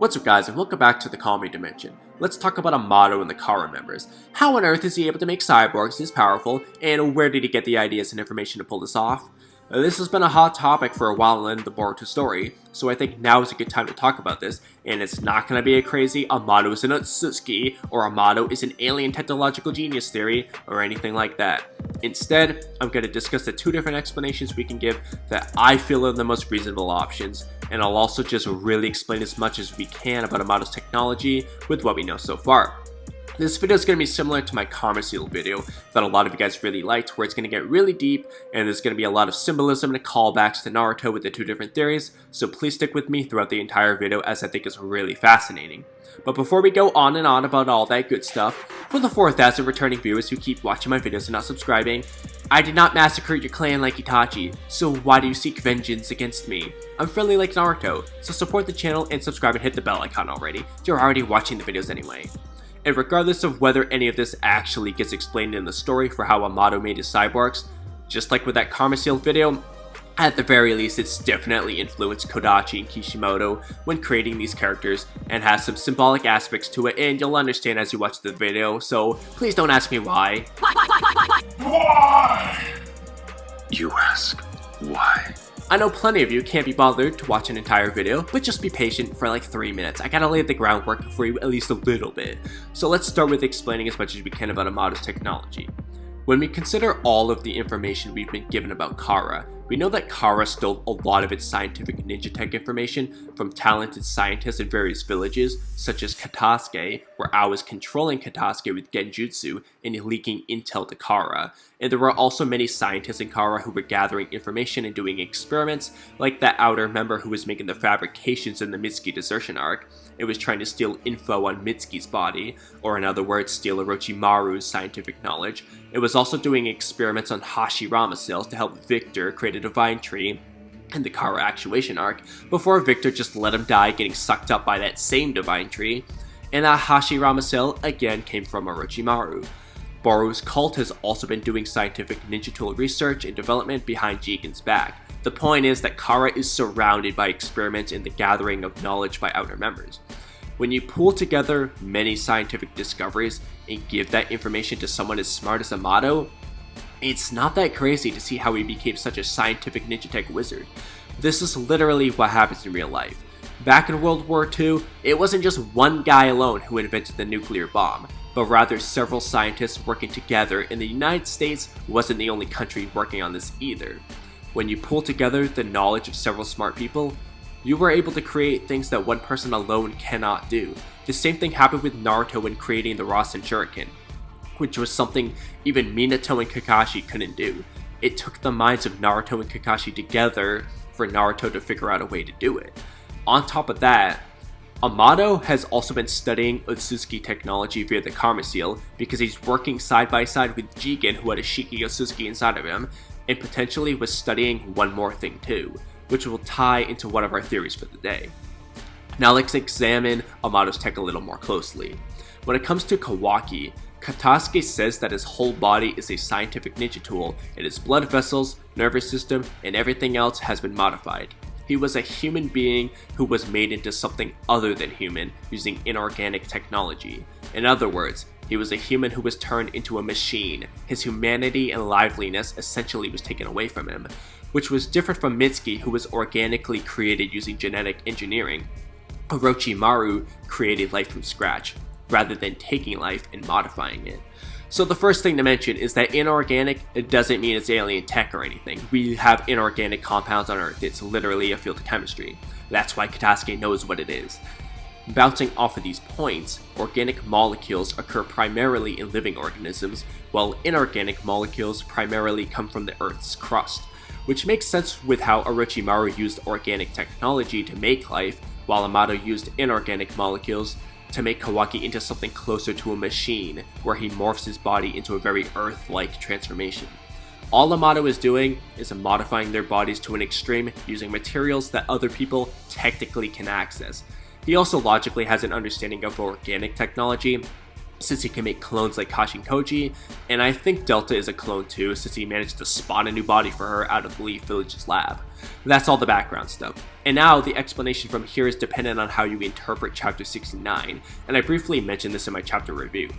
What's up guys, and welcome back to the Kamui dimension. Let's talk about Amado and the Kara members. How on earth is he able to make cyborgs this powerful, and where did he get the ideas and information to pull this off? This has been a hot topic for a while in the Boruto story, so I think now is a good time to talk about this, and it's not going to be a crazy Amado is an Isshiki or Amado is an alien technological genius theory or anything like that. Instead, I'm going to discuss the two different explanations we can give that I feel are the most reasonable options, and I'll also just really explain as much as we can about Amado's technology with what we know so far. This video is going to be similar to my Karma Seal video that a lot of you guys really liked, where it's going to get really deep and there's going to be a lot of symbolism and callbacks to Naruto with the two different theories, so please stick with me throughout the entire video as I think it's really fascinating. But before we go on and on about all that good stuff, for the 4,000 returning viewers who keep watching my videos and not subscribing, I did not massacre your clan like Itachi, so why do you seek vengeance against me? I'm friendly like Naruto, so support the channel and subscribe and hit the bell icon already. You're already watching the videos anyway. And regardless of whether any of this actually gets explained in the story for how Amado made his cyborgs, just like with that Karma Seal video, at the very least it's definitely influenced Kodachi and Kishimoto when creating these characters and has some symbolic aspects to it, and you'll understand as you watch the video, so please don't ask me why. Why? You ask, why? I know plenty of you can't be bothered to watch an entire video, but just be patient for like 3 minutes. I gotta lay the groundwork for you at least a little bit. So let's start with explaining as much as we can about Amado's technology. When we consider all of the information we've been given about Kara, we know that Kara stole a lot of its scientific ninja tech information from talented scientists in various villages, such as Katasuke, where I was controlling Katasuke with Genjutsu and leaking intel to Kara. And there were also many scientists in Kara who were gathering information and doing experiments, like that outer member who was making the fabrications in the Mitsuki desertion arc. It was trying to steal info on Mitsuki's body, or in other words, steal Orochimaru's scientific knowledge. It was also doing experiments on Hashirama cells to help Victor create a divine tree in the Kara actuation arc, before Victor just let him die getting sucked up by that same divine tree. And that Hashirama cell again came from Orochimaru. Boru's cult has also been doing scientific ninja tool research and development behind Jigen's back. The point is that Kara is surrounded by experiments in the gathering of knowledge by outer members. When you pull together many scientific discoveries and give that information to someone as smart as Amado, it's not that crazy to see how he became such a scientific ninja tech wizard. This is literally what happens in real life. Back in World War II, it wasn't just one guy alone who invented the nuclear bomb, but rather several scientists working together, and the United States wasn't the only country working on this either. When you pull together the knowledge of several smart people, you were able to create things that one person alone cannot do. The same thing happened with Naruto when creating the Rasen Shuriken, which was something even Minato and Kakashi couldn't do. It took the minds of Naruto and Kakashi together for Naruto to figure out a way to do it. On top of that, Amado has also been studying Isshiki technology via the Karma Seal because he's working side by side with Jigen, who had Isshiki Isshiki inside of him, and potentially was studying one more thing too, which will tie into one of our theories for the day. Now let's examine Amado's tech a little more closely. When it comes to Kawaki, Katasuke says that his whole body is a scientific ninja tool, and his blood vessels, nervous system, and everything else has been modified. He was a human being who was made into something other than human using inorganic technology. In other words, he was a human who was turned into a machine. His humanity and liveliness essentially was taken away from him, which was different from Mitsuki, who was organically created using genetic engineering. Orochimaru created life from scratch, rather than taking life and modifying it. So the first thing to mention is that inorganic, it doesn't mean it's alien tech or anything. We have inorganic compounds on Earth. It's literally a field of chemistry. That's why Katasuke knows what it is. Bouncing off of these points, organic molecules occur primarily in living organisms, while inorganic molecules primarily come from the Earth's crust, which makes sense with how Orochimaru used organic technology to make life, while Amado used inorganic molecules to make Kawaki into something closer to a machine, where he morphs his body into a very Earth-like transformation. All Amado is doing is modifying their bodies to an extreme using materials that other people technically can access. He also logically has an understanding of organic technology, since he can make clones like Kashin Koji, and I think Delta is a clone too, since he managed to spawn a new body for her out of Leaf Village's lab. That's all the background stuff. And now, the explanation from here is dependent on how you interpret Chapter 69, and I briefly mentioned this in my chapter review.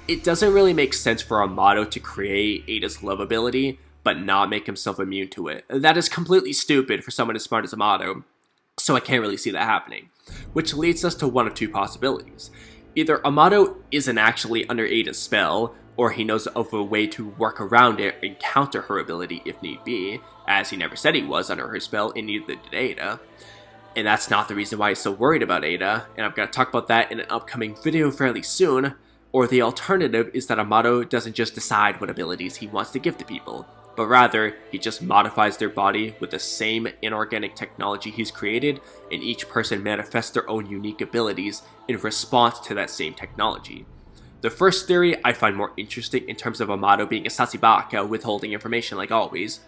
It doesn't really make sense for Amado to create Eida's love ability, but not make himself immune to it. That is completely stupid for someone as smart as Amado, so I can't really see that happening. Which leads us to one of two possibilities. Either Amado isn't actually under Eida's spell, or he knows of a way to work around it and counter her ability if need be, as he never said he was under her spell and neither did Eida. And that's not the reason why he's so worried about Eida, and I'm going to talk about that in an upcoming video fairly soon. Or the alternative is that Amado doesn't just decide what abilities he wants to give to people, but rather, he just modifies their body with the same inorganic technology he's created, and each person manifests their own unique abilities in response to that same technology. The first theory I find more interesting in terms of Amado being a Sasibaka withholding information like always,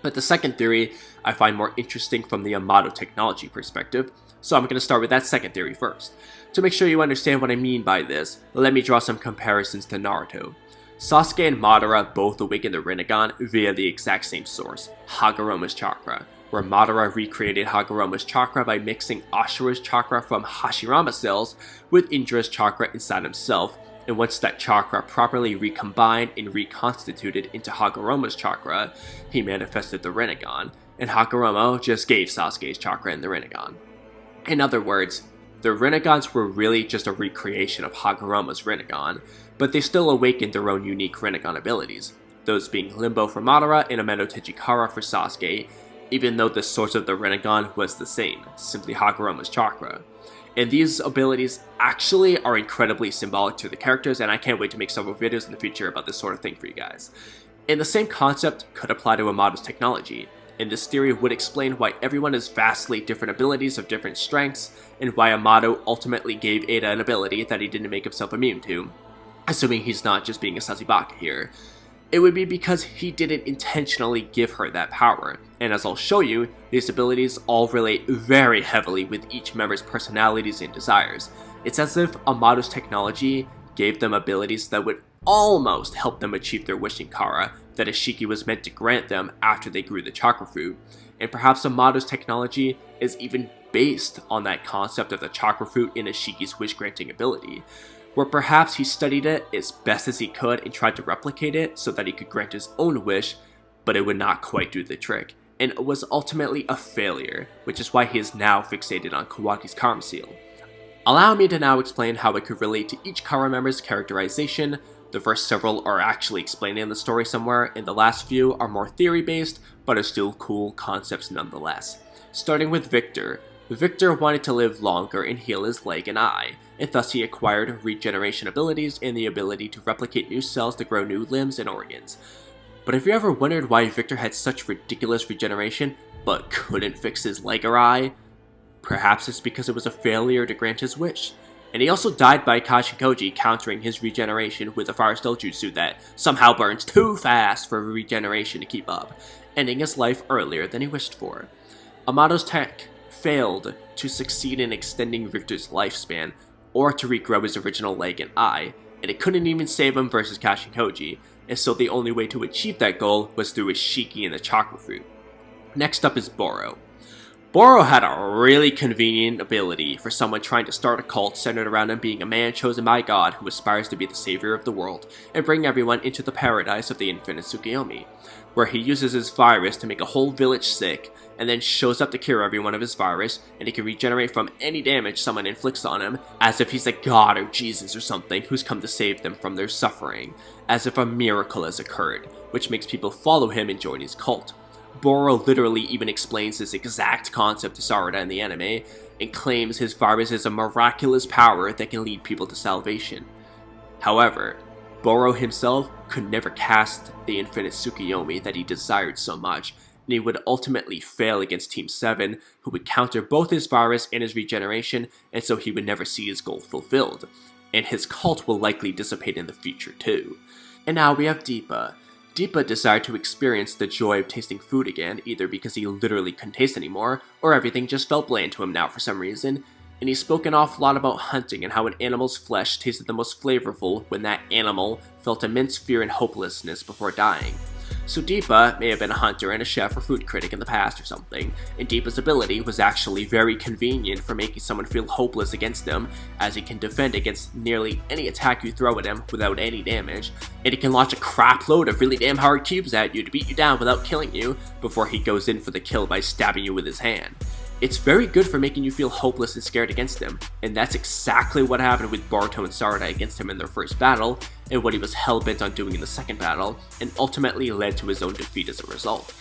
but the second theory I find more interesting from the Amado technology perspective, so I'm going to start with that second theory first. To make sure you understand what I mean by this, let me draw some comparisons to Naruto. Sasuke and Madara both awakened the Rinnegan via the exact same source, Hagoromo's chakra, where Madara recreated Hagoromo's chakra by mixing Ashura's chakra from Hashirama cells with Indra's chakra inside himself, and once that chakra properly recombined and reconstituted into Hagoromo's chakra, he manifested the Rinnegan, and Hagoromo just gave Sasuke's chakra in the Rinnegan. In other words, the Rinnegans were really just a recreation of Hagoromo's Rinnegan, but they still awakened their own unique Rinnegan abilities, those being Limbo for Madara and Amado Tejikara for Sasuke, even though the source of the Rinnegan was the same, simply Hagoromo's chakra. And these abilities actually are incredibly symbolic to the characters, and I can't wait to make several videos in the future about this sort of thing for you guys. And the same concept could apply to Amado's technology, and this theory would explain why everyone has vastly different abilities of different strengths, and why Amado ultimately gave Eida an ability that he didn't make himself immune to, assuming he's not just being a Sasibaka here. It would be because he didn't intentionally give her that power, and as I'll show you, these abilities all relate very heavily with each member's personalities and desires. It's as if Amado's technology gave them abilities that would almost help them achieve their wishing Kara that Isshiki was meant to grant them after they grew the chakra fruit, and perhaps Amado's technology is even based on that concept of the chakra fruit in Ishiki's wish granting ability, where perhaps he studied it as best as he could and tried to replicate it so that he could grant his own wish, but it would not quite do the trick, and it was ultimately a failure, which is why he is now fixated on Kawaki's Karma Seal. Allow me to now explain how it could relate to each Kara member's characterization. The first several are actually explained in the story somewhere, and the last few are more theory-based, but are still cool concepts nonetheless. Starting with Victor. Victor wanted to live longer and heal his leg and eye, and thus he acquired regeneration abilities and the ability to replicate new cells to grow new limbs and organs. But have you ever wondered why Victor had such ridiculous regeneration, but couldn't fix his leg or eye? Perhaps it's because it was a failure to grant his wish. And he also died by Kashin Koji countering his regeneration with a fire steel jutsu that somehow burns too fast for regeneration to keep up, ending his life earlier than he wished for. Amado's tech failed to succeed in extending Victor's lifespan, or to regrow his original leg and eye, and it couldn't even save him versus Kashin Koji, and so the only way to achieve that goal was through Isshiki and the chakra fruit. Next up is Boro. Boro had a really convenient ability for someone trying to start a cult centered around him being a man chosen by God who aspires to be the savior of the world and bring everyone into the paradise of the infinite Tsukiyomi, where he uses his virus to make a whole village sick, and then shows up to cure everyone of his virus, and he can regenerate from any damage someone inflicts on him, as if he's a god or Jesus or something who's come to save them from their suffering, as if a miracle has occurred, which makes people follow him and join his cult. Boro literally even explains this exact concept to Sarada in the anime, and claims his virus is a miraculous power that can lead people to salvation. However, Boro himself could never cast the infinite Tsukiyomi that he desired so much, and he would ultimately fail against Team 7, who would counter both his virus and his regeneration, and so he would never see his goal fulfilled. And his cult will likely dissipate in the future too. And now we have Deepa. Deepa desired to experience the joy of tasting food again, either because he literally couldn't taste anymore, or everything just felt bland to him now for some reason. and he spoke an awful lot about hunting and how an animal's flesh tasted the most flavorful when that animal felt immense fear and hopelessness before dying. So Deepa may have been a hunter and a chef or food critic in the past or something, and Deepa's ability was actually very convenient for making someone feel hopeless against him, as he can defend against nearly any attack you throw at him without any damage, and he can launch a crap load of really damn hard cubes at you to beat you down without killing you, before he goes in for the kill by stabbing you with his hand. It's very good for making you feel hopeless and scared against him, and that's exactly what happened with Boruto and Sarada against him in their first battle, and what he was hell-bent on doing in the second battle, and ultimately led to his own defeat as a result.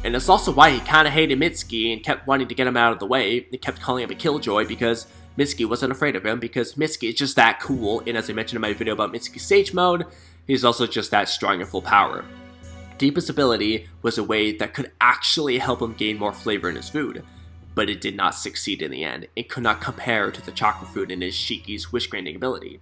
And it's also why he kinda hated Mitsuki and kept wanting to get him out of the way, and kept calling him a killjoy, because Mitsuki wasn't afraid of him, because Mitsuki is just that cool, and as I mentioned in my video about Mitsuki's Sage Mode, he's also just that strong and full power. Deepa's ability was a way that could actually help him gain more flavor in his food, but it did not succeed in the end. It could not compare to the chocolate fruit in Isshiki's wish-granting ability.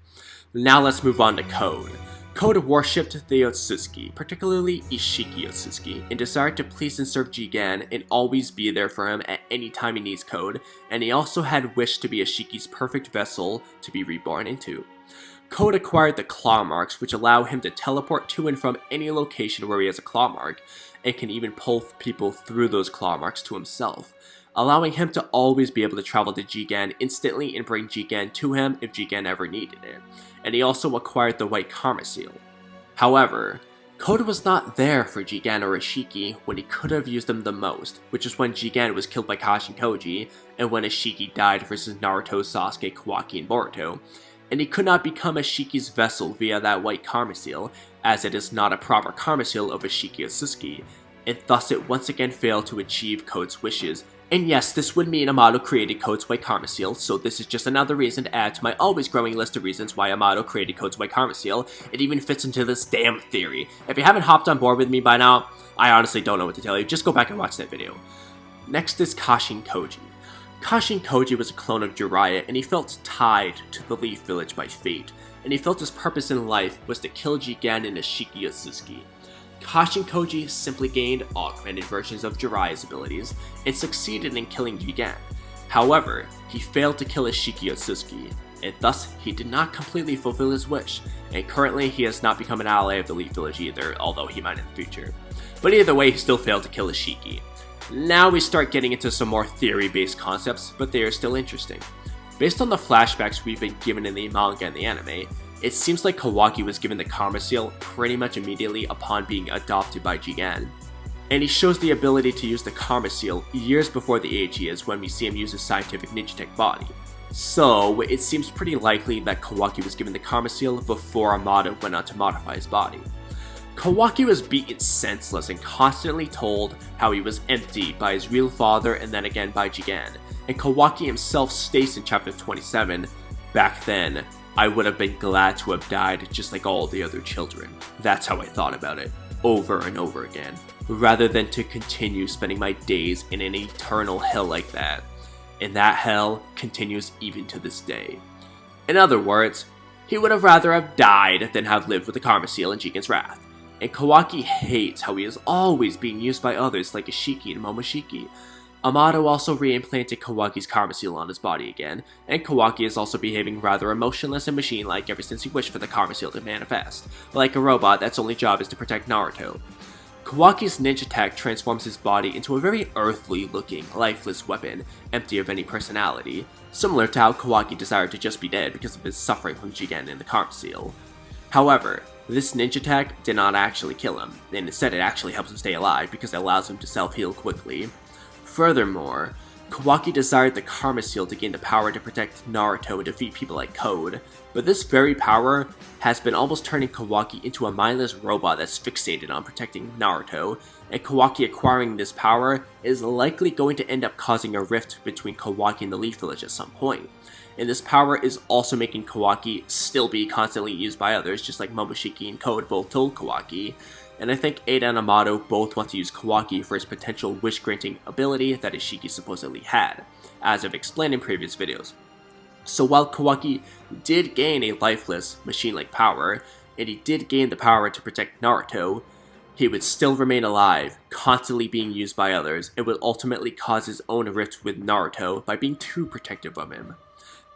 Now let's move on to Code. Code worshipped the Otsutsuki, particularly Isshiki Otsutsuki, and desired to please and serve Jigen and always be there for him at any time he needs Code, and he also had wished to be Ishiki's perfect vessel to be reborn into. Code acquired the claw marks, which allow him to teleport to and from any location where he has a claw mark, and can even pull people through those claw marks to himself, allowing him to always be able to travel to Jigen instantly and bring Jigen to him if Jigen ever needed it. And he also acquired the white karma seal. However, Code was not there for Jigen or Isshiki when he could have used them the most, which is when Jigen was killed by Kashin Koji, and when Isshiki died versus Naruto, Sasuke, Kawaki, and Boruto, and he could not become Ishiki's vessel via that white karma seal, as it is not a proper karma seal of Isshiki Otsutsuki, and thus it once again failed to achieve Code's wishes. And yes, this would mean Amado created Code's white karma seal, so this is just another reason to add to my always growing list of reasons why Amado created Code's white karma seal. It even fits into this damn theory. If you haven't hopped on board with me by now, I honestly don't know what to tell you, just go back and watch that video. Next is Kashin Koji. Kashin Koji was a clone of Jiraiya, and he felt tied to the Leaf Village by fate, and he felt his purpose in life was to kill Jigen and Isshiki Otsutsuki. Kashin Koji simply gained augmented versions of Jiraiya's abilities, and succeeded in killing Jigen. However, he failed to kill Isshiki Otsutsuki, and thus he did not completely fulfill his wish, and currently he has not become an ally of the Leaf Village either, although he might in the future. But either way, he still failed to kill Isshiki. Now we start getting into some more theory-based concepts, but they are still interesting. Based on the flashbacks we've been given in the manga and the anime, it seems like Kawaki was given the Karma Seal pretty much immediately upon being adopted by Jigen. And he shows the ability to use the Karma Seal years before the age he is when we see him use his scientific ninja tech body. So, it seems pretty likely that Kawaki was given the Karma Seal before Amado went on to modify his body. Kawaki was beaten senseless and constantly told how he was empty by his real father and then again by Jigen, and Kawaki himself states in chapter 27, "Back then, I would have been glad to have died just like all the other children. That's how I thought about it, over and over again, rather than to continue spending my days in an eternal hell like that. And that hell continues even to this day." In other words, he would have rather have died than have lived with the Karma Seal and Jigen's wrath. And Kawaki hates how he is always being used by others like Isshiki and Momoshiki. Amado also reimplanted Kawaki's Karma Seal on his body again, and Kawaki is also behaving rather emotionless and machine-like ever since he wished for the Karma Seal to manifest, like a robot that's only job is to protect Naruto. Kawaki's ninja tech transforms his body into a very earthly-looking, lifeless weapon, empty of any personality, similar to how Kawaki desired to just be dead because of his suffering from Jigen and the Karma Seal. However, this ninja tech did not actually kill him, and instead it actually helps him stay alive because it allows him to self-heal quickly. Furthermore, Kawaki desired the Karma Seal to gain the power to protect Naruto and defeat people like Code, but this very power has been almost turning Kawaki into a mindless robot that's fixated on protecting Naruto, and Kawaki acquiring this power is likely going to end up causing a rift between Kawaki and the Leaf Village at some point. And this power is also making Kawaki still be constantly used by others, just like Momoshiki and Code both told Kawaki. And I think Eida and Amado both want to use Kawaki for his potential wish-granting ability that Isshiki supposedly had, as I've explained in previous videos. So while Kawaki did gain a lifeless, machine-like power, and he did gain the power to protect Naruto, he would still remain alive, constantly being used by others, and would ultimately cause his own rift with Naruto by being too protective of him.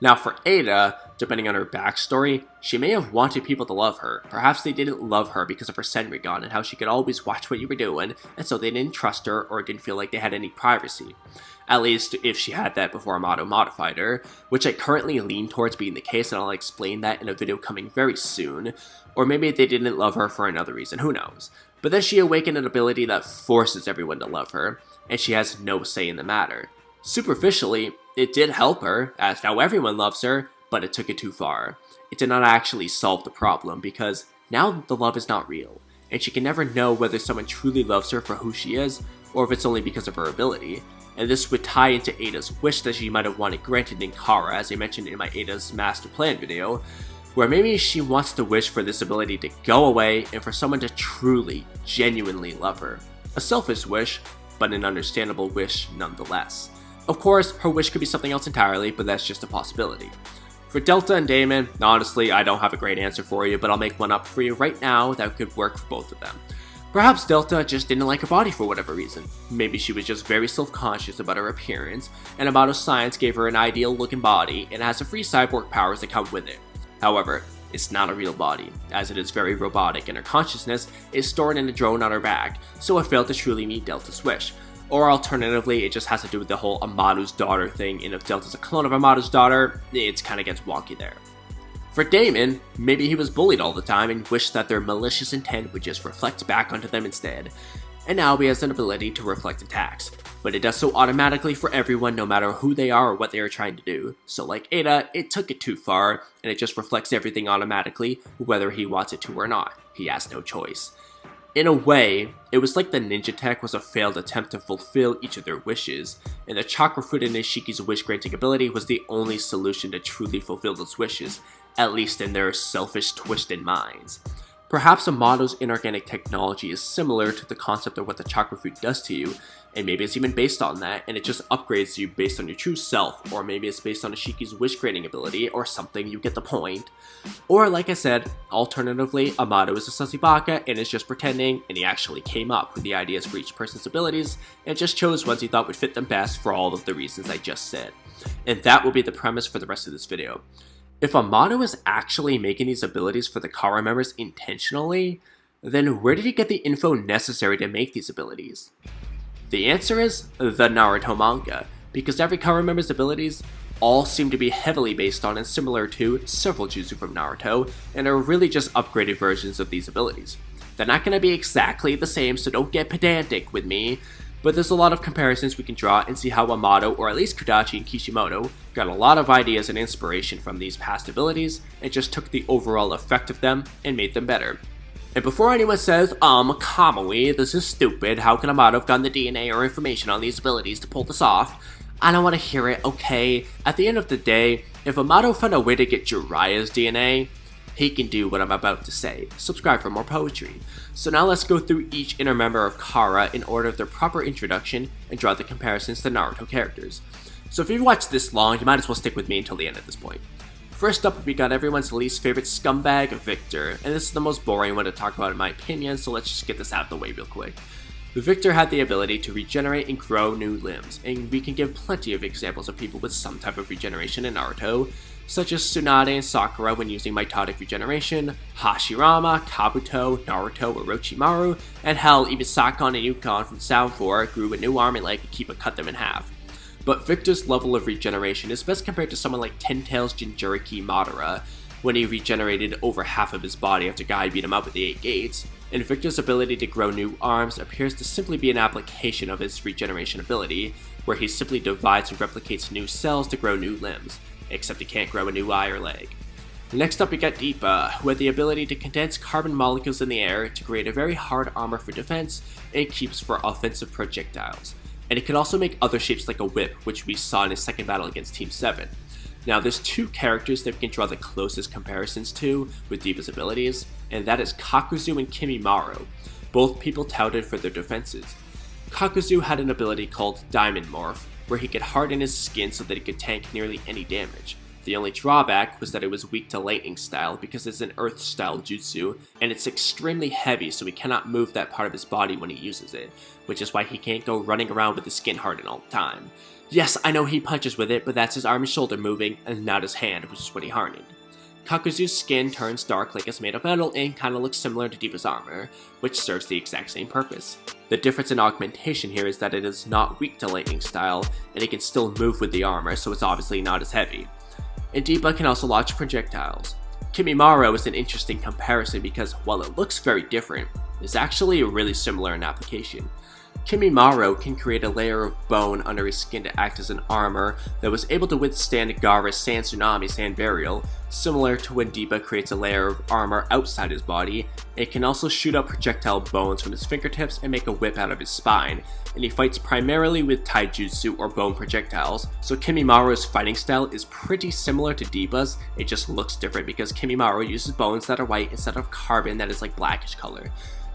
Now for Eida, depending on her backstory, she may have wanted people to love her. Perhaps they didn't love her because of her Senrigun and how she could always watch what you were doing, and so they didn't trust her or didn't feel like they had any privacy. At least if she had that before Amado modified her, which I currently lean towards being the case, and I'll explain that in a video coming very soon. Or maybe they didn't love her for another reason, who knows. But then she awakened an ability that forces everyone to love her, and she has no say in the matter. Superficially, it did help her, as now everyone loves her, but it took it too far. It did not actually solve the problem, because now the love is not real, and she can never know whether someone truly loves her for who she is, or if it's only because of her ability. And this would tie into Eida's wish that she might have wanted granted in Kara, as I mentioned in my Eida's master plan video, where maybe she wants to wish for this ability to go away and for someone to truly, genuinely love her. A selfish wish, but an understandable wish nonetheless. Of course, her wish could be something else entirely, but that's just a possibility. For Delta and Damon, honestly, I don't have a great answer for you, but I'll make one up for you right now that could work for both of them. Perhaps Delta just didn't like her body for whatever reason. Maybe she was just very self-conscious about her appearance, and Amado's science gave her an ideal-looking body and has the free cyborg powers that come with it. However, it's not a real body, as it is very robotic and her consciousness is stored in a drone on her back, so it failed to truly meet Delta's wish. Or alternatively, it just has to do with the whole Amado's daughter thing, and if Delta's a clone of Amado's daughter, it kinda gets wonky there. For Damon, maybe he was bullied all the time and wished that their malicious intent would just reflect back onto them instead. And now he has an ability to reflect attacks, but it does so automatically for everyone no matter who they are or what they are trying to do. So like Eida, it took it too far, and it just reflects everything automatically, whether he wants it to or not. He has no choice. In a way, it was like the ninja tech was a failed attempt to fulfill each of their wishes, and the chakra fruit in Isshiki's wish-granting ability was the only solution to truly fulfill those wishes, at least in their selfish, twisted minds. Perhaps Amado's inorganic technology is similar to the concept of what the chakra fruit does to you, and maybe it's even based on that, and it just upgrades you based on your true self, or maybe it's based on Isshiki's wish-granting ability, or something, you get the point. Or, like I said, alternatively, Amado is a sussy-baka and is just pretending, and he actually came up with the ideas for each person's abilities, and just chose ones he thought would fit them best for all of the reasons I just said. And that will be the premise for the rest of this video. If Amado is actually making these abilities for the Kara members intentionally, then where did he get the info necessary to make these abilities? The answer is the Naruto manga, because every Kara member's abilities all seem to be heavily based on and similar to several jutsu from Naruto, and are really just upgraded versions of these abilities. They're not going to be exactly the same, so don't get pedantic with me, but there's a lot of comparisons we can draw and see how Amado, or at least Kodachi and Kishimoto, got a lot of ideas and inspiration from these past abilities, and just took the overall effect of them and made them better. And before anyone says, Kamui, this is stupid, how can Amado have gotten the DNA or information on these abilities to pull this off? I don't want to hear it, okay? At the end of the day, if Amado found a way to get Jiraiya's DNA, he can do what I'm about to say. Subscribe for more poetry. So now let's go through each inner member of Kara in order of their proper introduction and draw the comparisons to Naruto characters. So if you've watched this long, you might as well stick with me until the end at this point. First up, we got everyone's least favorite scumbag, Victor, and this is the most boring one to talk about in my opinion, so let's just get this out of the way real quick. Victor had the ability to regenerate and grow new limbs, and we can give plenty of examples of people with some type of regeneration in Naruto, such as Tsunade and Sakura when using mitotic regeneration, Hashirama, Kabuto, Naruto, Orochimaru, and hell, even Sakon and Yukon from Sound 4 grew a new arm and leg and Kiba cut them in half. But Victor's level of regeneration is best compared to someone like Ten Tails Jinchuriki Madara, when he regenerated over half of his body after Guy beat him up with the 8 gates, and Victor's ability to grow new arms appears to simply be an application of his regeneration ability, where he simply divides and replicates new cells to grow new limbs, except he can't grow a new eye or leg. Next up we got Deepa, who had the ability to condense carbon molecules in the air to create a very hard armor for defense and keeps for offensive projectiles. And it could also make other shapes like a whip, which we saw in his second battle against Team 7. Now there's two characters that we can draw the closest comparisons to with Deepa's abilities, and that is Kakuzu and Kimimaro, both people touted for their defenses. Kakuzu had an ability called Diamond Morph, where he could harden his skin so that he could tank nearly any damage. The only drawback was that it was weak to lightning style because it's an earth style jutsu, and it's extremely heavy so he cannot move that part of his body when he uses it, which is why he can't go running around with his skin hardened all the time. Yes, I know he punches with it, but that's his arm and shoulder moving, and not his hand, which is what he hardened. Kakuzu's skin turns dark like it's made of metal and kinda looks similar to Deepa's armor, which serves the exact same purpose. The difference in augmentation here is that it is not weak to lightning style, and it can still move with the armor, so it's obviously not as heavy. And Deepa can also launch projectiles. Kimimaro is an interesting comparison because while it looks very different, it's actually really similar in application. Kimimaro can create a layer of bone under his skin to act as an armor that was able to withstand Gaara's Sand Tsunami Sand Burial, similar to when Deepa creates a layer of armor outside his body. It can also shoot out projectile bones from his fingertips and make a whip out of his spine, and he fights primarily with taijutsu or bone projectiles, so Kimimaro's fighting style is pretty similar to Deepa's, it just looks different because Kimimaro uses bones that are white instead of carbon that is like blackish color.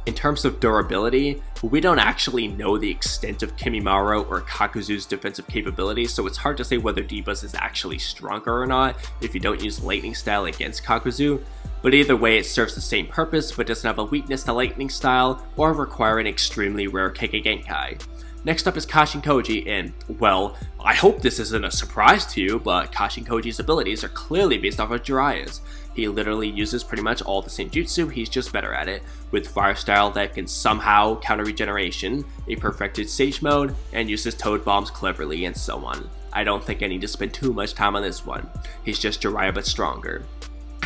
In terms of durability, we don't actually know the extent of Kimimaro or Kakuzu's defensive capabilities, so it's hard to say whether Deepa's is actually stronger or not if you don't use lightning style against Kakuzu, but either way it serves the same purpose but doesn't have a weakness to lightning style or require an extremely rare Kekkei Genkai. Next up is Kashin Koji, and, well, I hope this isn't a surprise to you, but Kashin Koji's abilities are clearly based off of Jiraiya's. He literally uses pretty much all the same jutsu, he's just better at it, with fire style that can somehow counter regeneration, a perfected sage mode, and uses toad bombs cleverly, and so on. I don't think I need to spend too much time on this one. He's just Jiraiya but stronger,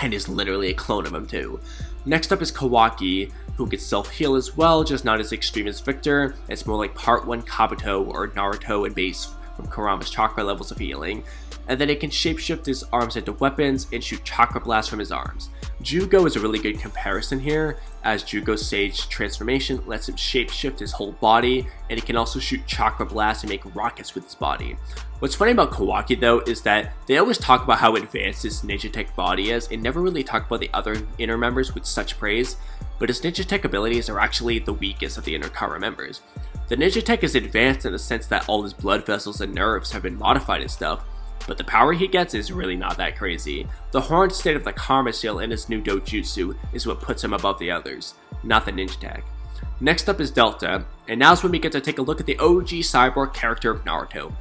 and is literally a clone of him too. Next up is Kawaki, who can self-heal as well, just not as extreme as Victor. It's more like part 1 Kabuto or Naruto and base from Kurama's chakra levels of healing. And then it can shapeshift his arms into weapons and shoot chakra blasts from his arms. Jugo is a really good comparison here, as Jugo's Sage transformation lets him shapeshift his whole body, and he can also shoot chakra blasts and make rockets with his body. What's funny about Kawaki though is that they always talk about how advanced his ninja tech body is and never really talk about the other inner members with such praise, but his ninja tech abilities are actually the weakest of the inner Kara members. The ninja tech is advanced in the sense that all his blood vessels and nerves have been modified and stuff, but the power he gets is really not that crazy. The horned state of the Karma Seal in his new dojutsu is what puts him above the others, not the ninja tech. Next up is Delta, and now's when we get to take a look at the OG cyborg character of Naruto,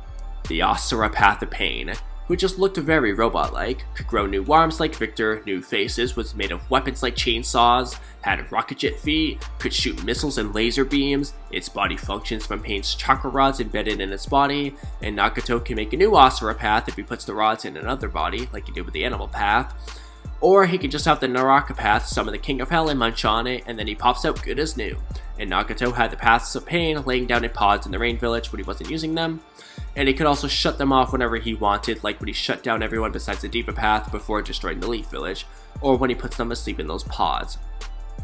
the Asura Path of Pain, who just looked very robot-like, could grow new arms like Victor, new faces, was made of weapons like chainsaws, had rocket jet feet, could shoot missiles and laser beams, its body functions from Pain's chakra rods embedded in its body, and Nagato can make a new Asura Path if he puts the rods in another body, like he did with the Animal Path. Or he can just have the Naraka Path summon the King of Hell and munch on it, and then he pops out good as new. And Nagato had the Paths of Pain laying down in pods in the Rain Village when he wasn't using them. And he could also shut them off whenever he wanted, like when he shut down everyone besides the Deepa Path before destroying the Leaf Village, or when he puts them asleep in those pods.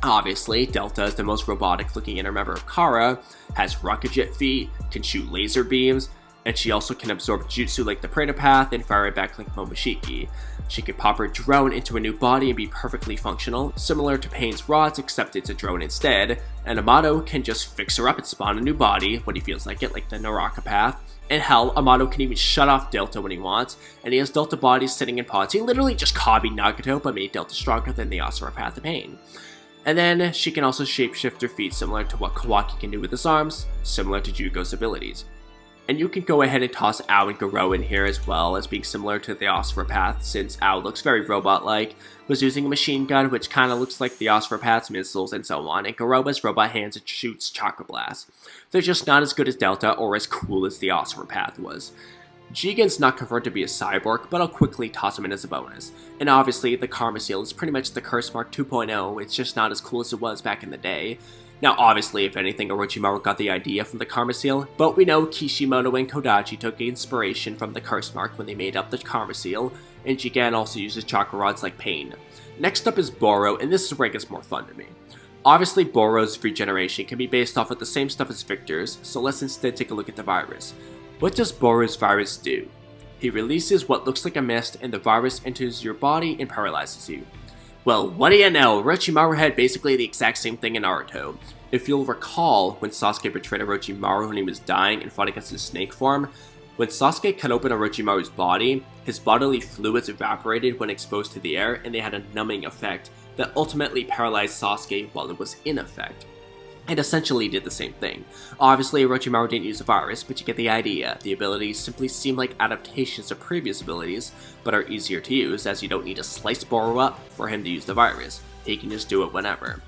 Obviously, Delta is the most robotic looking inner member of Kara, has rocket jet feet, can shoot laser beams, and she also can absorb jutsu like the Preta Path and fire it back like Momoshiki. She can pop her drone into a new body and be perfectly functional, similar to Pain's rods except it's a drone instead, and Amado can just fix her up and spawn a new body when he feels like it, like the Naraka Path. And hell, Amado can even shut off Delta when he wants, and he has Delta bodies sitting in pods. He literally just copied Nagato but made Delta stronger than the Asura Path of Pain. And then she can also shapeshift her feet similar to what Kawaki can do with his arms, similar to Jugo's abilities. And you can go ahead and toss Ao and Garo in here as well as being similar to the Asura Path, since Ao looks very robot-like, was using a machine gun which kinda looks like the Asura Path's missiles and so on, and Garo has robot hands and shoots chakra blasts. They're just not as good as Delta or as cool as the Asura Path was. Jigen's not confirmed to be a cyborg, but I'll quickly toss him in as a bonus. And obviously, the Karma Seal is pretty much the Curse Mark 2.0, it's just not as cool as it was back in the day. Now obviously, if anything, Orochimaru got the idea from the Karma Seal, but we know Kishimoto and Kodachi took inspiration from the Curse Mark when they made up the Karma Seal, and Jigen also uses chakra rods like Pain. Next up is Boro, and this is where it gets more fun to me. Obviously, Boro's regeneration can be based off of the same stuff as Victor's, so let's instead take a look at the virus. What does Boro's virus do? He releases what looks like a mist, and the virus enters your body and paralyzes you. Well, what do you know, Orochimaru had basically the exact same thing in Naruto. If you'll recall, when Sasuke betrayed Orochimaru when he was dying and fought against his snake form, when Sasuke cut open Orochimaru's body, his bodily fluids evaporated when exposed to the air and they had a numbing effect that ultimately paralyzed Sasuke while it was in effect. and essentially did the same thing. Obviously, Orochimaru didn't use a virus, but you get the idea. The abilities simply seem like adaptations of previous abilities, but are easier to use as you don't need to slice Boro up for him to use the virus. He can just do it whenever.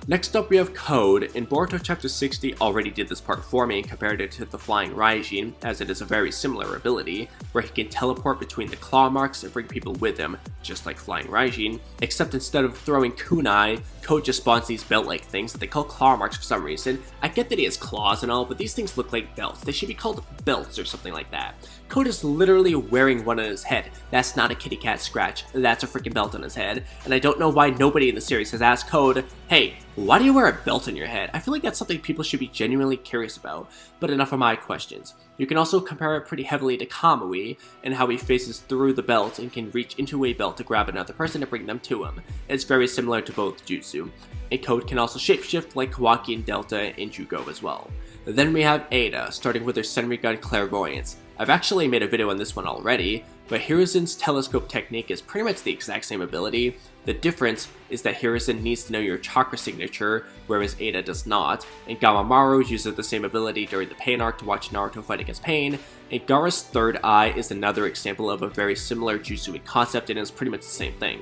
Next up we have Code. In Boruto Chapter 60 already did this part for me and compared it to the Flying Raijin, as it is a very similar ability, where he can teleport between the claw marks and bring people with him, just like Flying Raijin, except instead of throwing kunai, Code just spawns these belt-like things that they call claw marks for some reason. I get that he has claws and all, but these things look like belts. They should be called belts or something like that. Code is literally wearing one on his head. That's not a kitty cat scratch, that's a freaking belt on his head, and I don't know why nobody in the series has asked Code, hey, why do you wear a belt on your head? I feel like that's something people should be genuinely curious about, but enough of my questions. You can also compare it pretty heavily to Kamui, and how he faces through the belt and can reach into a belt to grab another person to bring them to him. It's very similar to both jutsu. And Code can also shapeshift like Kawaki and Delta and Jugo as well. Then we have Eida, starting with her Senrigun Clairvoyance. I've actually made a video on this one already, but Hiruzen's telescope technique is pretty much the exact same ability. The difference is that Hiruzen needs to know your chakra signature, whereas Eida does not, and Gamamaru uses the same ability during the Pain arc to watch Naruto fight against Pain, and Gaara's third eye is another example of a very similar jutsu in concept and is pretty much the same thing.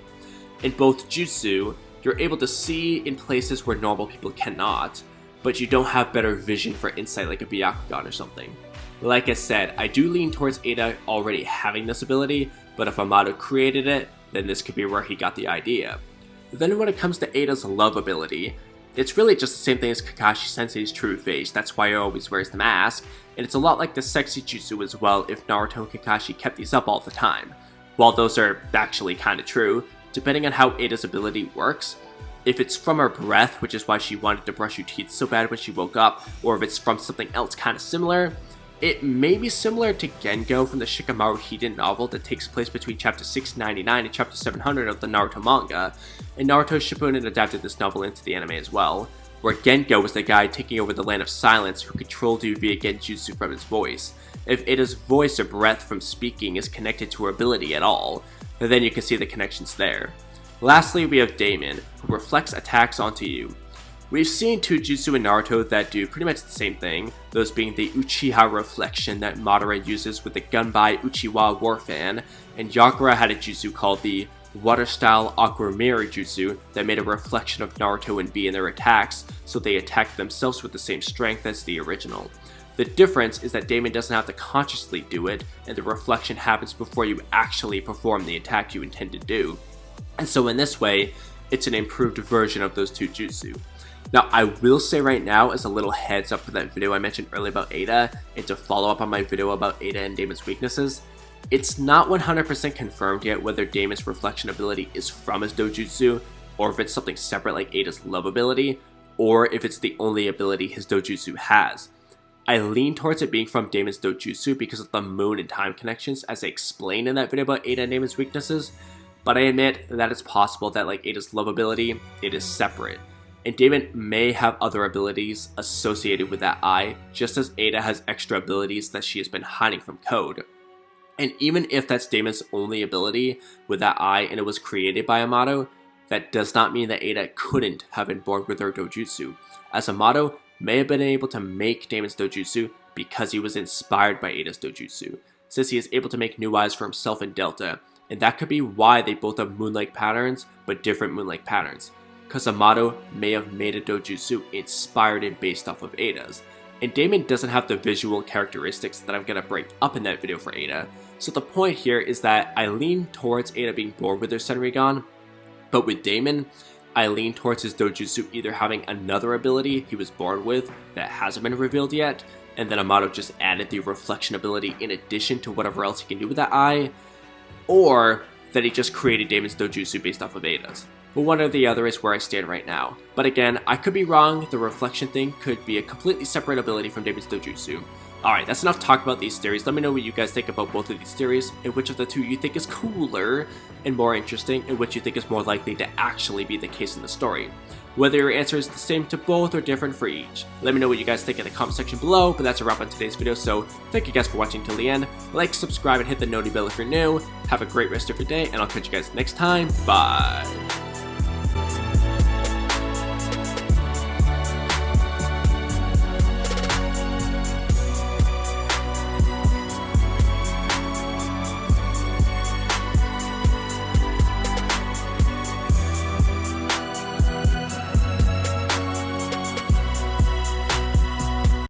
In both jutsu, you're able to see in places where normal people cannot, but you don't have better vision for insight like a Byakugan or something. Like I said, I do lean towards Eida already having this ability, but if Amado created it, then this could be where he got the idea. Then when it comes to Eida's love ability, it's really just the same thing as Kakashi Sensei's true face, that's why he always wears the mask, and it's a lot like the sexy jutsu as well if Naruto and Kakashi kept these up all the time. While those are actually kinda true, depending on how Eida's ability works, if it's from her breath, which is why she wanted to brush her teeth so bad when she woke up, or if it's from something else kinda similar, it may be similar to Gengo from the Shikamaru Hiden novel that takes place between chapter 699 and chapter 700 of the Naruto manga, and Naruto Shippuden adapted this novel into the anime as well, where Gengo was the guy taking over the Land of Silence who controlled you via genjutsu from his voice. If Eida's voice or breath from speaking is connected to her ability at all, then you can see the connections there. Lastly, we have Daemon, who reflects attacks onto you. We've seen two jutsu in Naruto that do pretty much the same thing, those being the Uchiha reflection that Madara uses with the Gunbai Uchiwa War Fan, and Yakura had a jutsu called the Water Style Aqua Mirror Jutsu that made a reflection of Naruto and B in their attacks, so they attacked themselves with the same strength as the original. The difference is that Daemon doesn't have to consciously do it, and the reflection happens before you actually perform the attack you intend to do. And so in this way, it's an improved version of those two jutsu. Now, I will say right now, as a little heads up for that video I mentioned earlier about Eida, and to follow up on my video about Eida and Daemon's weaknesses, it's not 100% confirmed yet whether Daemon's reflection ability is from his dojutsu, or if it's something separate like Eida's love ability, or if it's the only ability his dojutsu has. I lean towards it being from Daemon's dojutsu because of the moon and time connections, as I explained in that video about Eida and Daemon's weaknesses, but I admit that it's possible that like Eida's love ability, it is separate. And Daemon may have other abilities associated with that eye, just as Eida has extra abilities that she has been hiding from Code. And even if that's Daemon's only ability with that eye and it was created by Amado, that does not mean that Eida couldn't have been born with her dojutsu, as Amado may have been able to make Daemon's dojutsu because he was inspired by Eida's dojutsu, since he is able to make new eyes for himself and Delta, and that could be why they both have moon-like patterns, but different moon-like patterns. Because Amado may have made a dojutsu inspired and based off of Eida's, and Daemon doesn't have the visual characteristics that I'm going to bring up in that video for Eida, so the point here is that I lean towards Eida being born with her Senrigun, but with Daemon, I lean towards his dojutsu either having another ability he was born with that hasn't been revealed yet, and then Amado just added the reflection ability in addition to whatever else he can do with that eye, or that he just created Daemon's dojutsu based off of Eida's. But one or the other is where I stand right now. But again, I could be wrong, the reflection thing could be a completely separate ability from Daemon's dojutsu. Alright, that's enough talk about these theories. Let me know what you guys think about both of these theories, and which of the two you think is cooler and more interesting, and which you think is more likely to actually be the case in the story. Whether your answer is the same to both or different for each. Let me know what you guys think in the comment section below, but that's a wrap on today's video, so thank you guys for watching till the end. Like, subscribe, and hit the noti bell if you're new. Have a great rest of your day, and I'll catch you guys next time. Bye!